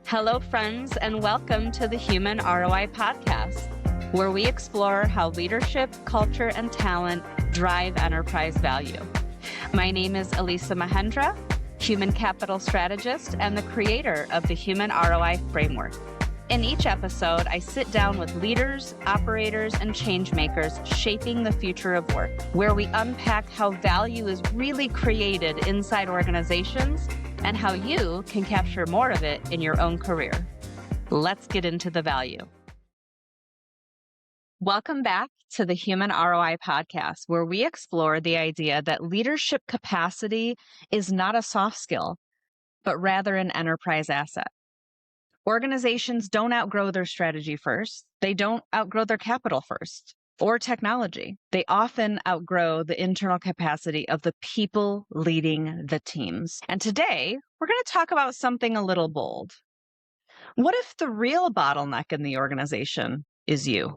Hello, friends, and welcome to the Human ROI Podcast, where we explore how leadership, culture, and talent drive enterprise value. My name is Elissa Mahendra, human capital strategist and the creator of the Human ROI framework. In each episode, I sit down with leaders, operators, and change makers shaping the future of work, where we unpack how value is really created inside organizations and how you can capture more of it in your own career. Let's get into the value. Welcome back to the Human ROI Podcast, where we explore the idea that leadership capacity is not a soft skill, but rather an enterprise asset. Organizations don't outgrow their strategy first. They don't outgrow their capital first or technology. They often outgrow the internal capacity of the people leading the teams. And today, we're going to talk about something a little bold. What if the real bottleneck in the organization is you?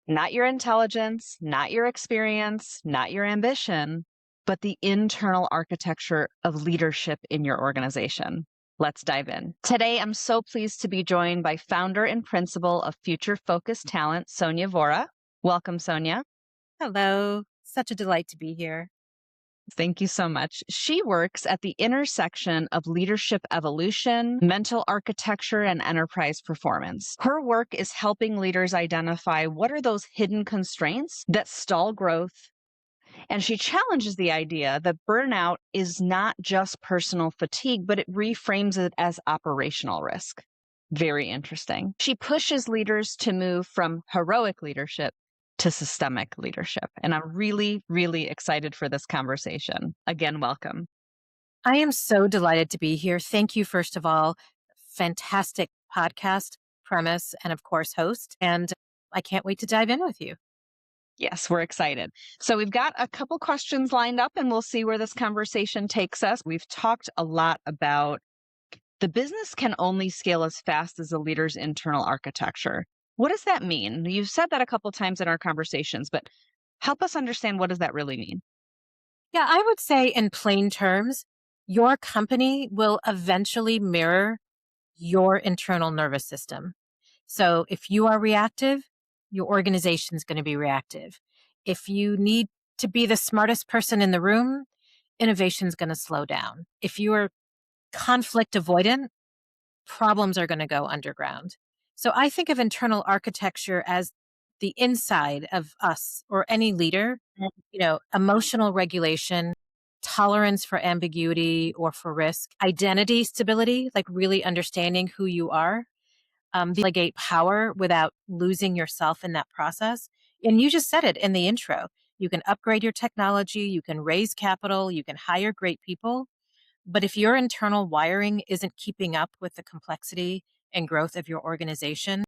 Not your intelligence, not your experience, not your ambition, but the internal architecture of leadership in your organization. Let's dive in. Today, I'm so pleased to be joined by founder and principal of Future Focused Talent, Sonia Vora. Welcome, Sonia. Hello. Such a delight to be here. Thank you so much. She works at the intersection of leadership evolution, mental architecture, and enterprise performance. Her work is helping leaders identify what are those hidden constraints that stall growth. And she challenges the idea that burnout is not just personal fatigue, but it reframes it as operational risk. Very interesting. She pushes leaders to move from heroic leadership to systemic leadership. And I'm really, really excited for this conversation. Again, welcome. I am so delighted to be here. Thank you, first of all. Fantastic podcast premise and, of course, host. And I can't wait to dive in with you. Yes, we're excited. So we've got a couple questions lined up and we'll see where this conversation takes us. We've talked a lot about the business can only scale as fast as the leader's internal architecture. What does that mean? You've said that a couple of times in our conversations, but help us understand, what does that really mean? Yeah, I would say in plain terms, your company will eventually mirror your internal nervous system. So if you are reactive, your organization is going to be reactive. If you need to be the smartest person in the room, innovation is going to slow down. If you are conflict avoidant, problems are going to go underground. So I think of internal architecture as the inside of us or any leader, emotional regulation, tolerance for ambiguity or for risk, identity stability, like really understanding who you are, delegate power without losing yourself in that process. And you just said it in the intro. You can upgrade your technology, you can raise capital, you can hire great people. But if your internal wiring isn't keeping up with the complexity and growth of your organization,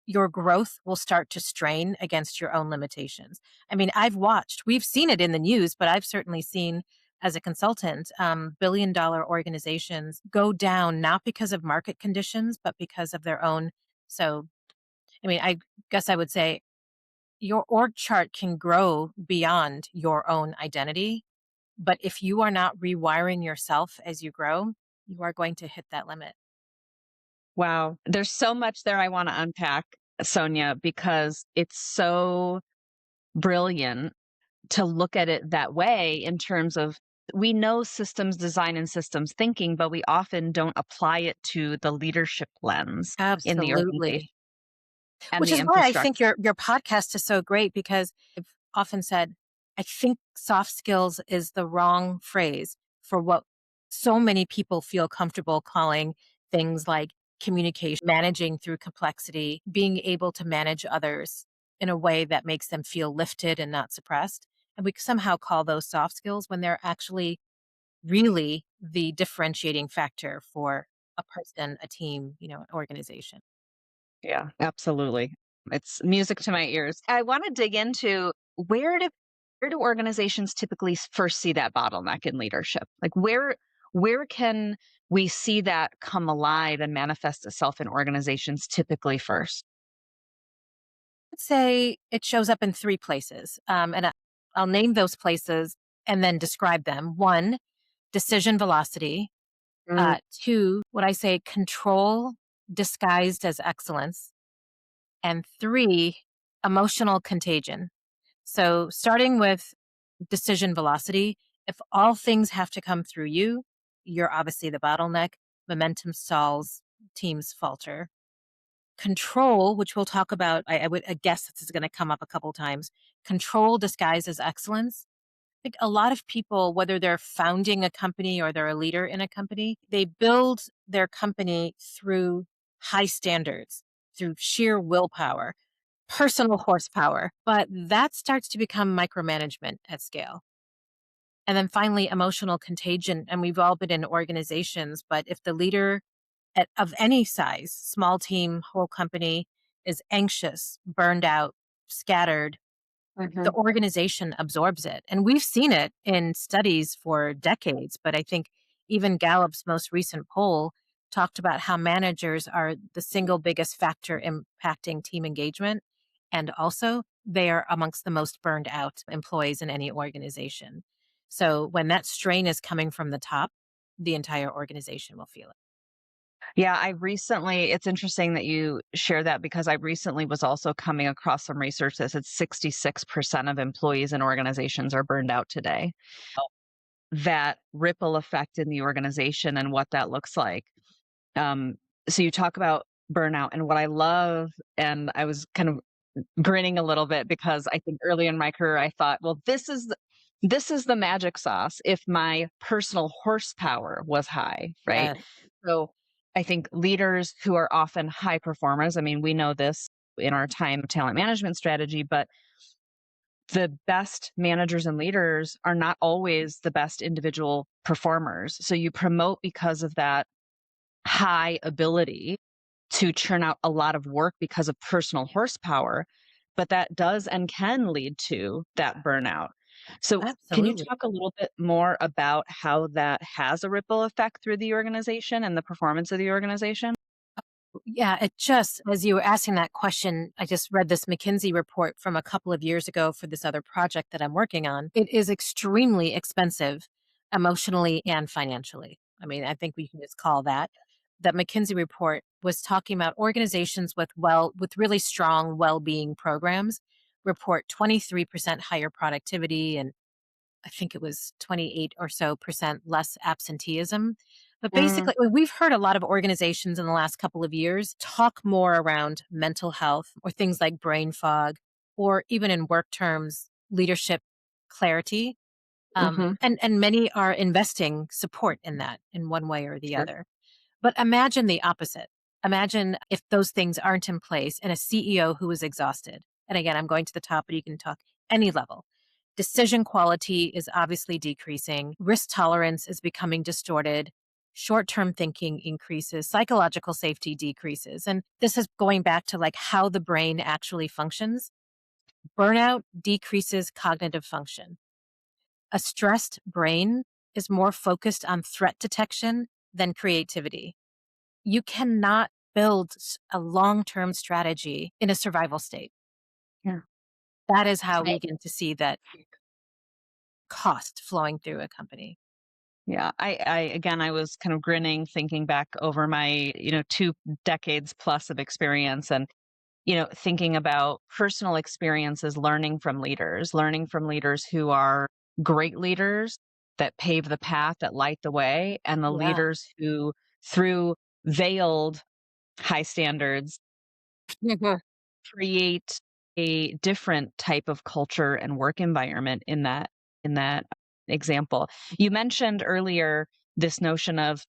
your growth will start to strain against your own limitations. I mean, we've seen it in the news, but I've certainly seen as a consultant, billion-dollar organizations go down, not because of market conditions, but because of their own. So, I guess I would say your org chart can grow beyond your own identity. But if you are not rewiring yourself as you grow, you are going to hit that limit. Wow. There's so much there I want to unpack, Sonia, because it's so brilliant to look at it that way in terms of, we know systems design and systems thinking, but we often don't apply it to the leadership lens in the organization. Absolutely. And Which the is why I infrastructure. think your podcast is so great, because I've often said, I think soft skills is the wrong phrase for what so many people feel comfortable calling things like communication, managing through complexity, being able to manage others in a way that makes them feel lifted and not suppressed. And we somehow call those soft skills when they're actually really the differentiating factor for a person, a team, an organization. Yeah, absolutely. It's music to my ears. I want to dig into, where do organizations typically first see that bottleneck in leadership? Like where can we see that come alive and manifest itself in organizations typically first? I'd say it shows up in three places. I'll name those places and then describe them. One, decision velocity. Mm. 2, what I say, control disguised as excellence. And 3, emotional contagion. So starting with decision velocity, if all things have to come through you, you're obviously the bottleneck. Momentum stalls, teams falter. Control, which we'll talk about, I guess this is going to come up a couple times. Control disguised as excellence. I think a lot of people, whether they're founding a company or they're a leader in a company, they build their company through high standards, through sheer willpower, personal horsepower, but that starts to become micromanagement at scale. And then finally, emotional contagion. And we've all been in organizations, but if the leader of any size, small team, whole company, is anxious, burned out, scattered, the Mhm. organization absorbs it. And we've seen it in studies for decades, but I think even Gallup's most recent poll talked about how managers are the single biggest factor impacting team engagement. And also, they are amongst the most burned out employees in any organization. So when that strain is coming from the top, the entire organization will feel it. Yeah, it's interesting that you share that because I recently was also coming across some research that said 66% of employees in organizations are burned out today. That ripple effect in the organization and what that looks like. Um, so you talk about burnout and what I love, and I was kind of grinning a little bit because I think early in my career I thought, well, this is the magic sauce if my personal horsepower was high, right? Yes, So I think leaders who are often high performers, I mean, we know this in our time of talent management strategy, but the best managers and leaders are not always the best individual performers. So you promote because of that high ability to churn out a lot of work because of personal horsepower, but that does and can lead to that burnout. So, can you absolutely. talk a little bit more about how that has a ripple effect through the organization and the performance of the organization? Yeah, it just, as you were asking that question, I just read this McKinsey report from a couple of years ago for this other project that I'm working on. It is extremely expensive emotionally and financially. I mean, I think we can just call that. That McKinsey report was talking about organizations with really strong well-being programs report 23% higher productivity and I think it was 28 or so percent less absenteeism. But Mm, basically, we've heard a lot of organizations in the last couple of years talk more around mental health or things like brain fog, or even in work terms, leadership clarity. mhm, And many are investing support in that in one way or the sure. other. But imagine the opposite. Imagine if those things aren't in place and a CEO who is exhausted. And again, I'm going to the top, but you can talk any level. Decision quality is obviously decreasing. Risk tolerance is becoming distorted. Short term thinking increases. Psychological safety decreases. And this is going back to like how the brain actually functions. Burnout decreases cognitive function. A stressed brain is more focused on threat detection than creativity. You cannot build a long-term strategy in a survival state. Yeah. That is how we I begin to see that cost flowing through a company. Yeah, I again, I was kind of grinning thinking back over my, 2 decades plus of experience and, thinking about personal experiences learning from leaders who are great leaders that pave the path, that light the way, and the Yeah. leaders who, through veiled high standards, Mhm. create a different type of culture and work environment in that example. You mentioned earlier this notion of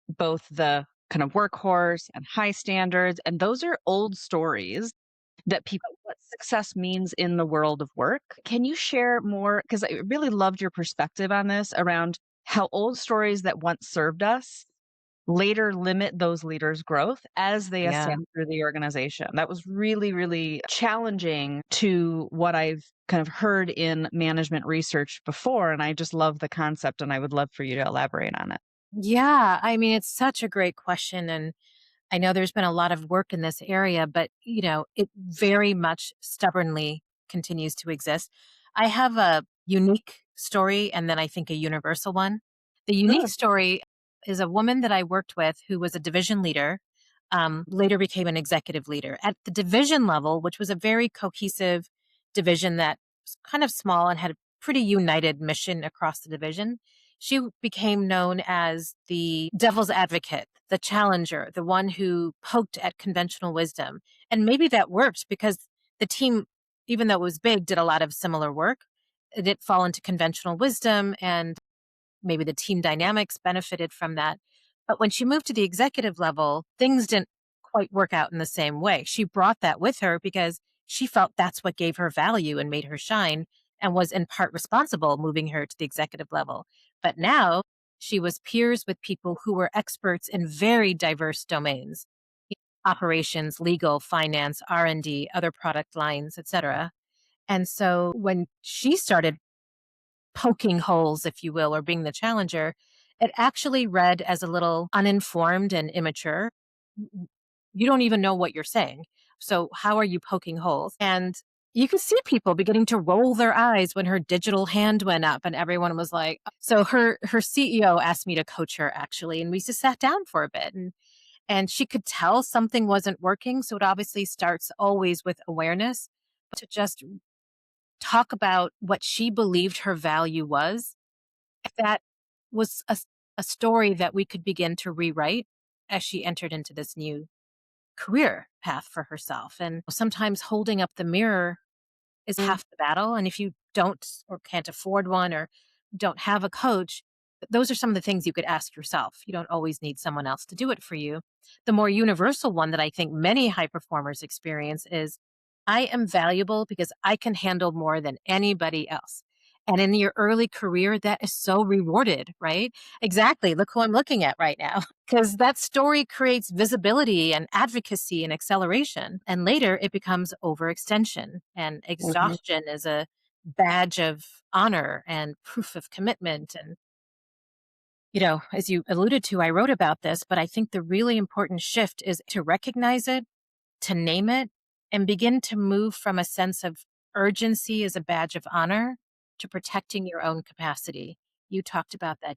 both the kind of workhorse and high standards, and those are old stories that people what success means in the world of work. Can you share more? Because I really loved your perspective on this around how old stories that once served us later limit those leaders' growth as they Yeah. ascend through the organization. That was really, really challenging to what I've kind of heard in management research before. And I just love the concept and I would love for you to elaborate on it. Yeah, I mean, it's such a great question, and I know there's been a lot of work in this area, but, it very much stubbornly continues to exist. I have a unique story and then I think a universal one. The unique Sure. story is a woman that I worked with who was a division leader, later became an executive leader. At the division level, which was a very cohesive division that was kind of small and had a pretty united mission across the division, she became known as the devil's advocate, the challenger, the one who poked at conventional wisdom. And maybe that worked because the team, even though it was big, did a lot of similar work. It didn't fall into conventional wisdom, and maybe the team dynamics benefited from that. But when she moved to the executive level, things didn't quite work out in the same way. She brought that with her because she felt that's what gave her value and made her shine, and was in part responsible moving her to the executive level. But now she was peers with people who were experts in very diverse domains: operations, legal, finance, R&D, other product lines, etc. And so when she started poking holes, if you will, or being the challenger, it actually read as a little uninformed and immature. You don't even know what you're saying. So how are you poking holes? And you could see people beginning to roll their eyes when her digital hand went up, and everyone was like, so her CEO asked me to coach her, actually, and we just sat down for a bit, and she could tell something wasn't working. So it obviously starts always with awareness, to just talk about what she believed her value was. If that was a story that we could begin to rewrite as she entered into this new career path for herself. And sometimes holding up the mirror is half the battle. And if you don't or can't afford one or don't have a coach, those are some of the things you could ask yourself. You don't always need someone else to do it for you. The more universal one that I think many high performers experience is, I am valuable because I can handle more than anybody else. And in your early career, that is so rewarded, right? Exactly. Look who I'm looking at right now. Because that story creates visibility and advocacy and acceleration. And later it becomes overextension, and exhaustion is a badge of honor and proof of commitment. And, as you alluded to, I wrote about this, but I think the really important shift is to recognize it, to name it, and begin to move from a sense of urgency as a badge of honor to protecting your own capacity. You talked about that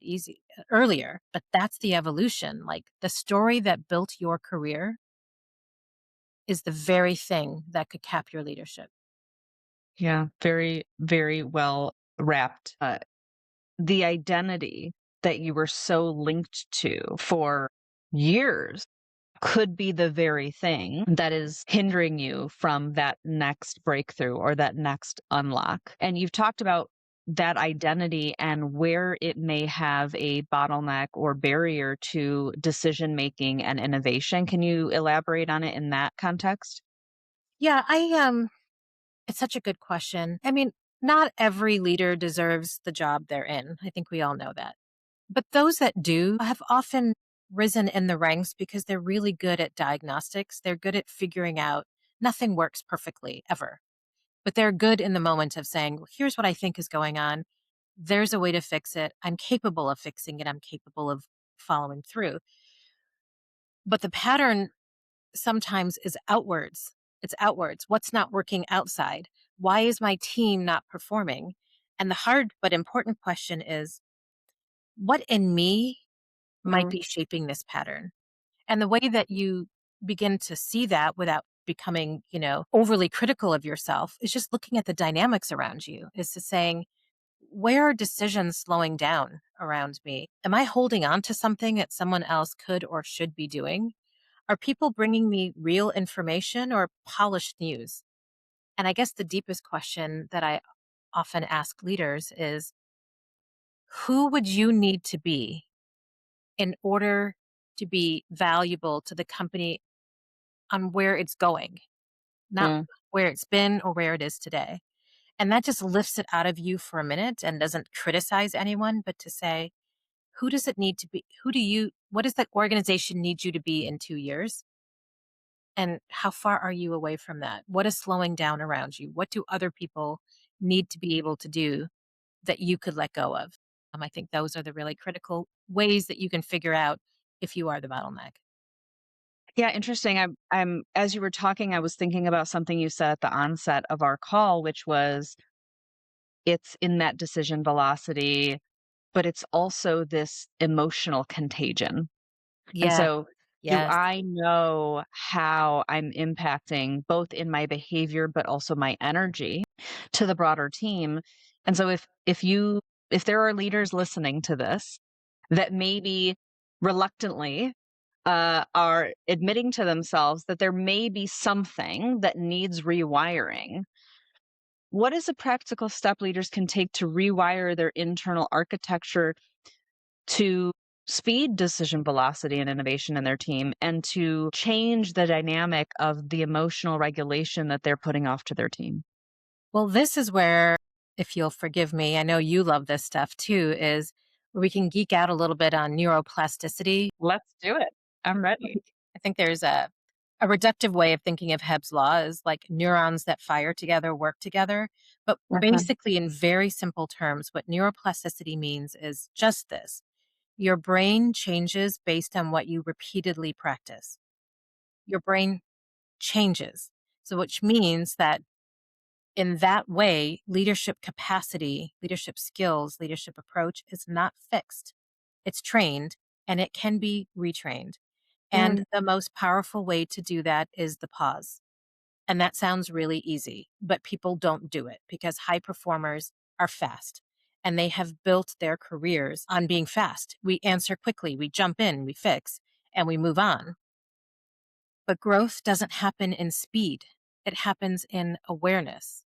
earlier, but that's the evolution. Like, the story that built your career is the very thing that could cap your leadership. Yeah, very, very well wrapped. The identity that you were so linked to for years could be the very thing that is hindering you from that next breakthrough or that next unlock. And you've talked about that identity and where it may have a bottleneck or barrier to decision making and innovation. Can you elaborate on it in that context? Yeah, it's such a good question. I mean, not every leader deserves the job they're in. I think we all know that. But those that do have often risen in the ranks because they're really good at diagnostics. They're good at figuring out nothing works perfectly ever, but they're good in the moment of saying, well, here's what I think is going on. There's a way to fix it. I'm capable of fixing it. I'm capable of following through. But the pattern sometimes is outwards. It's outwards. What's not working outside? Why is my team not performing? And the hard but important question is, what in me might be shaping this pattern? And the way that you begin to see that without becoming, overly critical of yourself, is just looking at the dynamics around you, is to saying, where are decisions slowing down around me? Am I holding on to something that someone else could or should be doing? Are people bringing me real information or polished news? And I guess the deepest question that I often ask leaders is, who would you need to be in order to be valuable to the company on where it's going, not where it's been or where it is today? And that just lifts it out of you for a minute and doesn't criticize anyone, but to say, who does it need to be? What does that organization need you to be in 2 years? And how far are you away from that? What is slowing down around you? What do other people need to be able to do that you could let go of? I think those are the really critical ways that you can figure out if you are the bottleneck. Yeah, interesting. I'm as you were talking, I was thinking about something you said at the onset of our call, which was it's in that decision velocity but it's also this emotional contagion. And Yeah. so, do Yes. I know how I'm impacting both in my behavior, but also my energy to the broader team? And so, if there are leaders listening to this that maybe reluctantly are admitting to themselves that there may be something that needs rewiring, what is a practical step leaders can take to rewire their internal architecture to speed decision velocity and innovation in their team and to change the dynamic of the emotional regulation that they're putting off to their team? Well, this is where, if you'll forgive me, I know you love this stuff too, is where we can geek out a little bit on neuroplasticity. Let's do it. I'm ready. I think there's a reductive way of thinking of Hebb's law is like neurons that fire together work together. But Uh-huh. basically, in very simple terms, what neuroplasticity means is just this: your brain changes based on what you repeatedly practice. Your brain changes. So, which means that in that way, leadership capacity, leadership skills, leadership approach is not fixed. It's trained and it can be retrained. And Mm, the most powerful way to do that is the pause. And that sounds really easy, but people don't do it because high performers are fast and they have built their careers on being fast. We answer quickly, we jump in, we fix, and we move on. But growth doesn't happen in speed, it happens in awareness.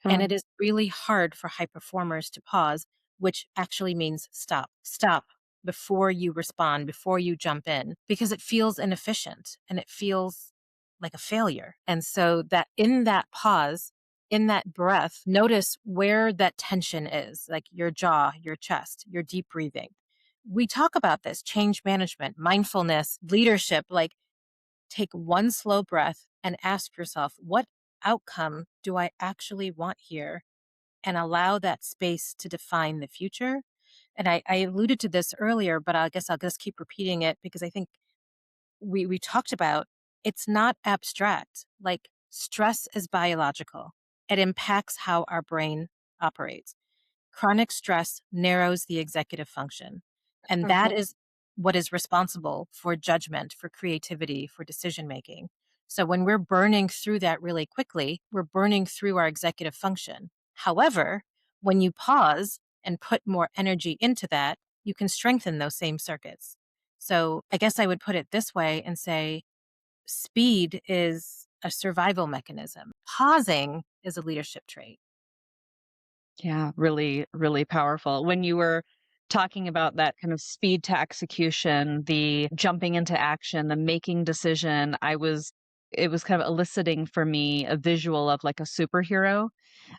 And mm, it is really hard for high performers to pause, which actually means stop. Stop before you respond, before you jump in, because it feels inefficient and it feels like a failure. And so that in that pause, in that breath, notice where that tension is, like your jaw, your chest, your deep breathing. We talk about this change management, mindfulness, leadership, like take one slow breath and ask yourself, what outcome do I actually want here? And allow that space to define the future. And I alluded to this earlier, but I guess I'll just keep repeating it because I think we talked about it's not abstract. Like stress is biological. It impacts how our brain operates. Chronic stress narrows the executive function. And that mhm. is what is responsible for judgment, for creativity, for decision making. So when we're burning through that really quickly, we're burning through our executive function. However, when you pause and put more energy into that, you can strengthen those same circuits. So I guess I would put it this way and say speed is a survival mechanism. Pausing is a leadership trait. Yeah, really, really powerful. When you were talking about that kind of speed to execution, the jumping into action, the making decision, it was kind of eliciting for me a visual of like a superhero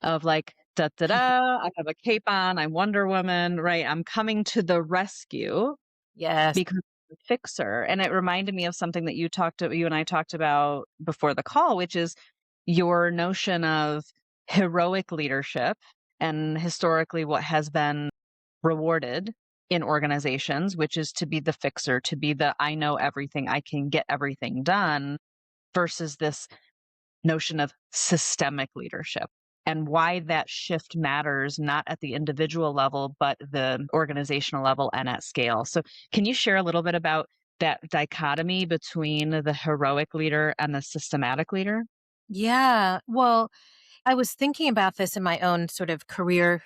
of like, da da da, I have a cape on, I'm Wonder Woman, right? I'm coming to the rescue Yes. because I'm a fixer. And it reminded me of something that you and I talked about before the call, which is your notion of heroic leadership and historically what has been rewarded in organizations, which is to be the fixer, to be the I know everything, I can get everything done, versus this notion of systemic leadership and why that shift matters not at the individual level, but the organizational level and at scale. So, can you share a little bit about that dichotomy between the heroic leader and the systematic leader? Yeah. Well, I was thinking about this in my own sort of career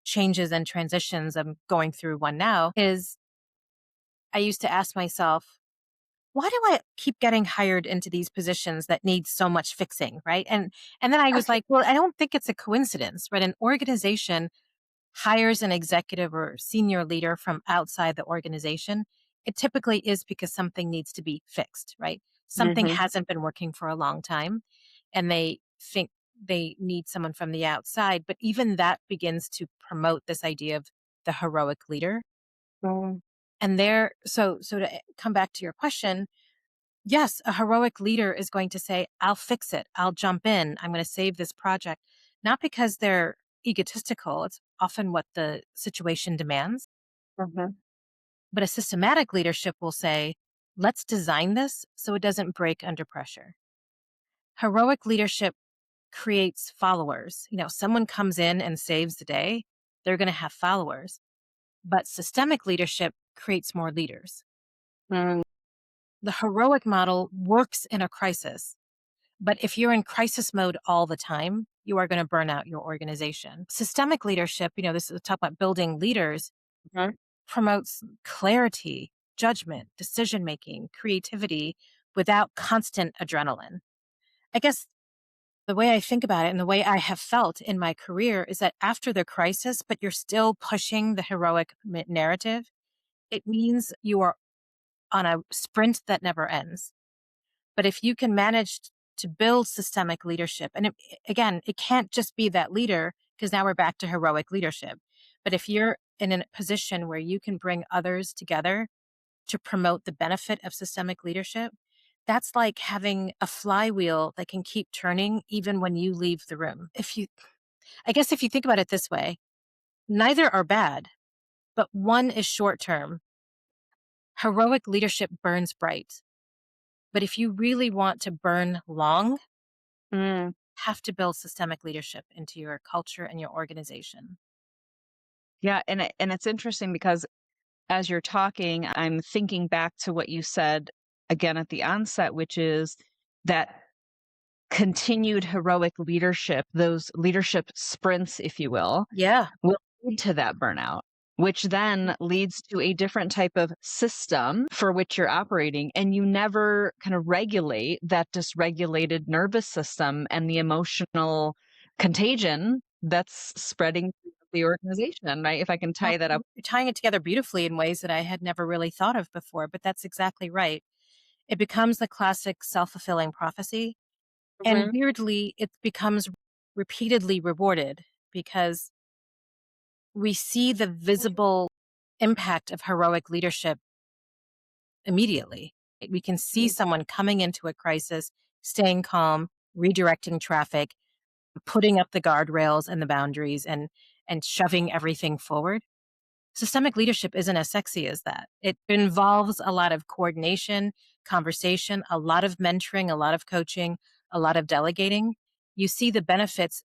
changes and transitions. I'm going through one now. Is I used to ask myself, why do I keep getting hired into these positions that need so much fixing, right? And then I was like, well, I don't think it's a coincidence, right? An organization hires an executive or senior leader from outside the organization, it typically is because something needs to be fixed, right? Something Hmm. hasn't been working for a long time and they think they need someone from the outside. But even that begins to promote this idea of the heroic leader. And there, so to come back to your question, yes, a heroic leader is going to say, I'll fix it. I'll jump in. I'm going to save this project. Not because they're egotistical. It's often what the situation demands. Hmm. But a systematic leadership will say, let's design this so it doesn't break under pressure. Heroic leadership creates followers. You know, someone comes in and saves the day, they're going to have followers. but systemic leadership creates more leaders. Mm. The heroic model works in a crisis, but if you're in crisis mode all the time, you are going to burn out your organization. Systemic leadership, this is talk about building leaders, Mhm. promotes clarity, judgment, decision making, creativity without constant adrenaline. I guess the way I think about it and the way I have felt in my career is that after the crisis, but you're still pushing the heroic narrative, it means you are on a sprint that never ends. But if you can manage to build systemic leadership, and again, it can't just be that leader, because now we're back to heroic leadership. But if you're in a position where you can bring others together to promote the benefit of systemic leadership, that's like having a flywheel that can keep turning even when you leave the room. I guess if you think about it this way, neither are bad, but one is short term. Heroic leadership burns bright. But if you really want to burn long, Mm. have to build systemic leadership into your culture and your organization. Yeah, and it's interesting because as you're talking, I'm thinking back to what you said again at the onset, which is that continued heroic leadership, those leadership sprints, if you Yeah. will lead to that burnout, which then leads to a different type of system for which you're operating. And you never kind of regulate that dysregulated nervous system and the emotional contagion that's spreading through the organization, right? If I can Well, tie that up. you're tying it together beautifully in ways that I had never really thought of before, but that's exactly right. It becomes the classic self fulfilling prophecy. And Mhm. weirdly, it becomes repeatedly rewarded because we see the visible impact of heroic leadership immediately. We can see someone coming into a crisis, staying calm, redirecting traffic, putting up the guardrails and the boundaries and shoving everything forward. Systemic leadership isn't as sexy as that. It involves a lot of coordination, conversation, a lot of mentoring, a lot of coaching, a lot of delegating. You see the benefits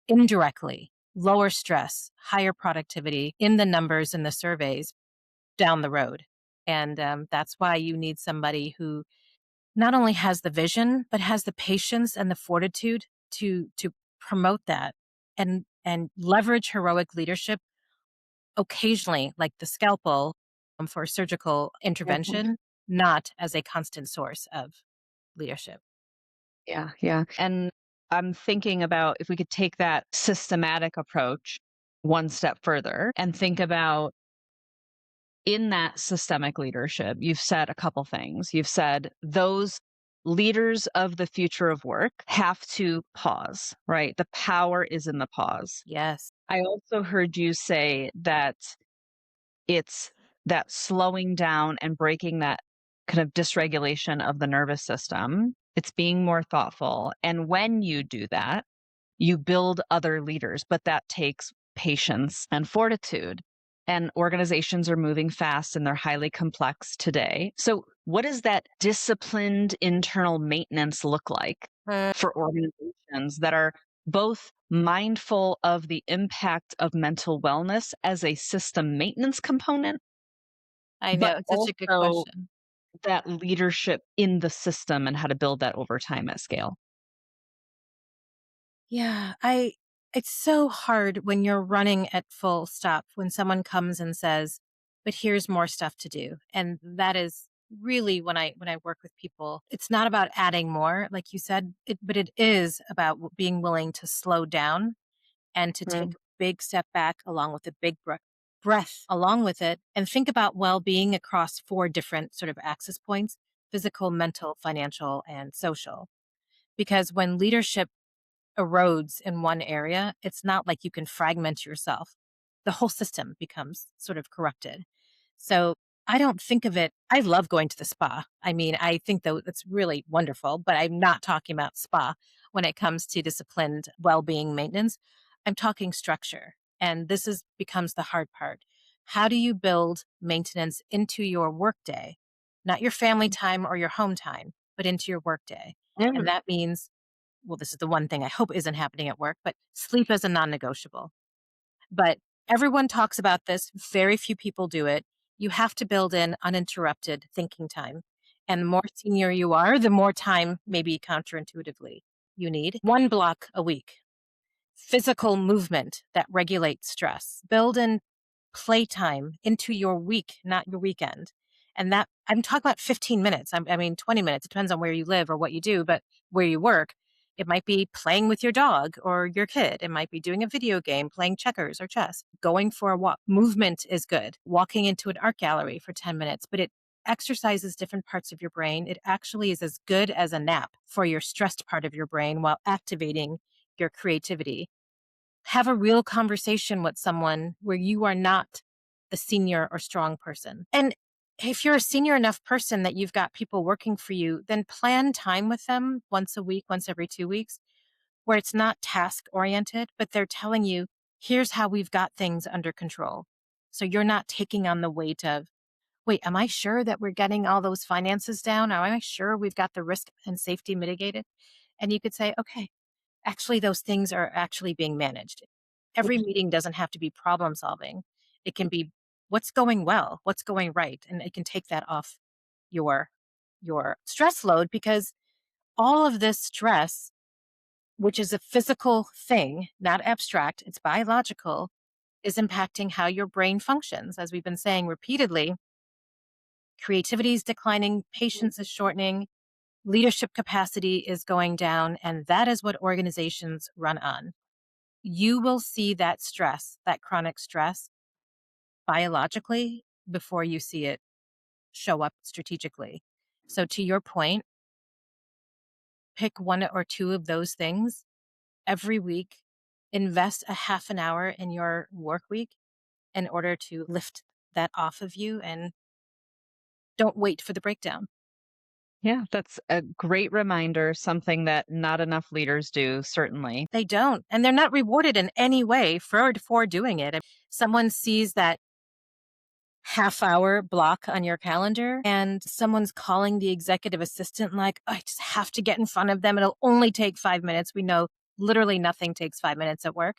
indirectly, lower stress, higher productivity in the numbers in the surveys down the road. And that's why you need somebody who not only has the vision, but has the patience and the fortitude to promote that and leverage heroic leadership occasionally, like the scalpel for surgical Mhm. intervention, not as a constant source of leadership. Yeah, yeah. And I'm thinking about if we could take that systematic approach one step further and think about in that systemic leadership, you've said a couple things. You've said those leaders of the future of work have to pause, right? The power is in the pause. Yes. I also heard you say that it's that slowing down and breaking that kind of dysregulation of the nervous system. It's being more thoughtful. And when you do that, you build other leaders, but that takes patience and fortitude. And organizations are moving fast and they're highly complex today. So, what does that disciplined internal maintenance look like Mm, for organizations that are both mindful of the impact of mental wellness as a system maintenance component, I but know. It's such a good also question. that leadership in the system and how to build that over time at scale? Yeah, it's so hard when you're running at full stop when someone comes and says, "But here's more stuff to do." And that is really when I work with people, it's not about adding more, like you said, but it is about being willing to slow down and to take Mm. a big step back along with a big breath along with it and think about well-being across four different sort of access points: physical, mental, financial, and social. Because when leadership erodes in one area, it's not like you can fragment yourself. The whole system becomes sort of corrupted. So I don't think of it. I love going to the spa. I mean, I think though it's really wonderful, but I'm not talking about spa when it comes to disciplined well-being maintenance. I'm talking structure. And this is becomes the hard part. How do you build maintenance into your workday? Not your family time or your home time, but into your workday. And Mm. that means, well, this is the one thing I hope isn't happening at work, but sleep is a non negotiable. But Everyone talks about this. Very few people do it. You have to build in uninterrupted thinking time. And the more senior you are, the more time, maybe counterintuitively, you need. 1 block a week. Physical movement that regulates stress. Build in playtime into your week, not your weekend. And that I'm talking about 15 minutes. I mean, 20 minutes. It depends on where you live or what you do, but where you work, it might be playing with your dog or your kid. It might be doing a video game, playing checkers or chess, going for a walk. Movement is good. Walking into an art gallery for 10 minutes, but it exercises different parts of your brain. It actually is as good as a nap for your stressed part of your brain while activating your creativity. Have a real conversation with someone where you are not the senior or strong person. And if you're a senior enough person that you've got people working for you, then plan time with them once a week, once every 2 weeks, where it's not task oriented, but they're telling you, here's how we've got things under control. So you're not taking on the weight of, wait, am I sure that we're getting all those finances down? Am I sure we've got the risk and safety mitigated? And you could say, okay, actually, those things are actually being managed. Every meeting doesn't have to be problem solving. It can be what's going well, what's going right, and it can take that off your stress load, because all of this stress, which is a physical thing, not abstract, it's biological, is impacting how your brain functions. As we've been saying repeatedly, creativity is declining, patience is shortening, leadership capacity is going down, and that is what organizations run on. You will see that stress, that chronic stress, biologically before you see it show up strategically. So, to your point, pick 1 or 2 of those things every week, invest a half an hour in your work week in order to lift that off of you, and don't wait for the breakdown. Yeah, that's a great reminder, something that not enough leaders do, certainly. They don't, and they're not rewarded in any way for doing it. If someone sees that half-hour block on your calendar and someone's calling the executive assistant like, I just have to get in front of them. It'll only take 5 minutes. We know literally nothing takes 5 minutes at work,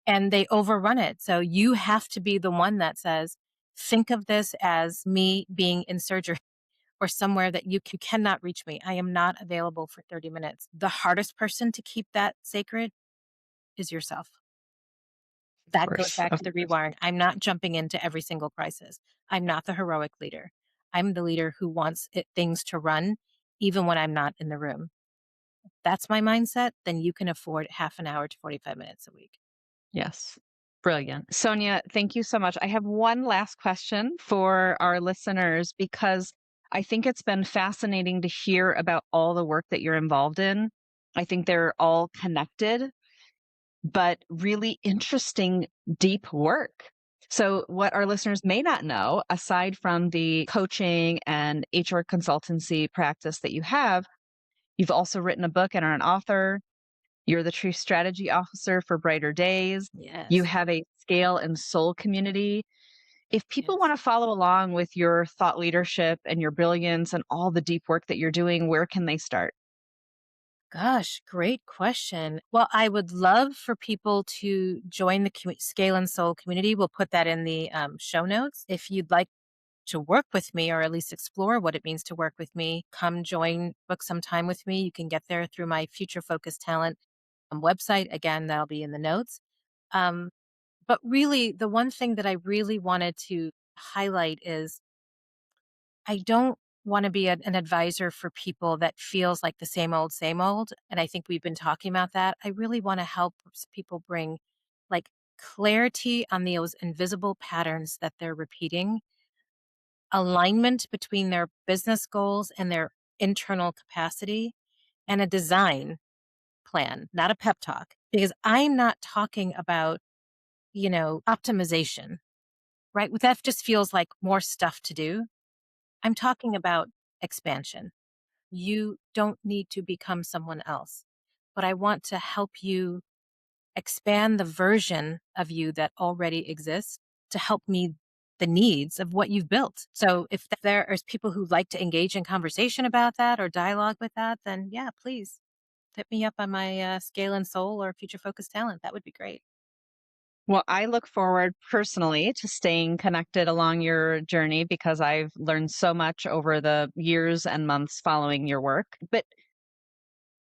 and they overrun it. So you have to be the one that says, think of this as me being in surgery or somewhere that you cannot reach me. I am not available for 30 minutes. The hardest person to keep that sacred is yourself. Of That goes course, back of to the course. rewiring. I'm not jumping into every single crisis. I'm not the heroic leader. I'm the leader who wants things to run even when I'm not in the room. If that's my mindset, then you can afford half an hour to 45 minutes a week. Yes. Brilliant. Sonia, thank you so much. I have one last question for our listeners because I think it's been fascinating to hear about all the work that you're involved in. I think they're all connected, but really interesting, deep work. So, what our listeners may not know, aside from the coaching and HR consultancy practice that you have, you've also written a book and are an author. You're the Chief Strategy Officer for Brighter Days. You Yes. have a Scale and Soul community. If people Yes. want to follow along with your thought leadership and your brilliance and all the deep work that you're doing, where can they start? Gosh, great question. Well, I would love for people to join the Scale and Soul community. We'll put that in the show notes. If you'd like to work with me, or at least explore what it means to work with me, come join, book some time with me. You can get there through my Future Focused Talent website. Again, that'll be in the notes. Um, but really, the one thing that I really wanted to highlight is I don't want to be an advisor for people that feels like the same old, same old. And I think we've been talking about that. I really want to help people bring like clarity on those invisible patterns that they're repeating, alignment between their business goals and their internal capacity, and a design plan, not a pep talk. Because I'm not talking about, optimization, right? That just feels like more stuff to do. I'm talking about expansion. You don't need to become someone else, but I want to help you expand the version of you that already exists to help meet the needs of what you've built. So if there is people who like to engage in conversation about that or dialogue with that, then yeah, please hit me up on my Scale and Soul or Future Focused Talent. That would be great. Well, I look forward personally to staying connected along your journey because I've learned so much over the years and months following your work. But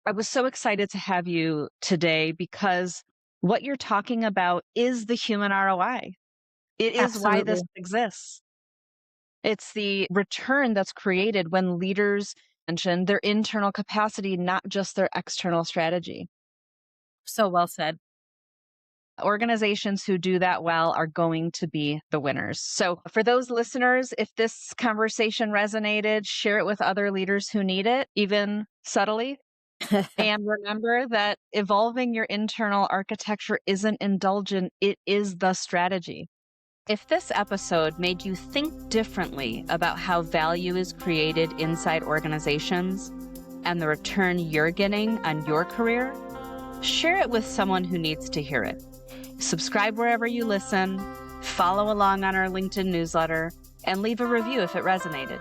I was so excited to have you today because what you're talking about is the human ROI. It is why this Absolutely. exists. It's the return that's created when leaders mention their internal capacity, not just their external strategy. So well said. Organizations who do that well are going to be the winners. So, for those listeners, if this conversation resonated, share it with other leaders who need it, even subtly. And remember that evolving your internal architecture isn't indulgent, it is the strategy. If this episode made you think differently about how value is created inside organizations and the return you're getting on your career, share it with someone who needs to hear it. Subscribe wherever you listen, follow along on our LinkedIn newsletter, and leave a review if it resonated.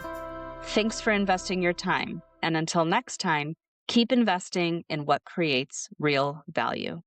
Thanks for investing your time. And until next time, keep investing in what creates real value.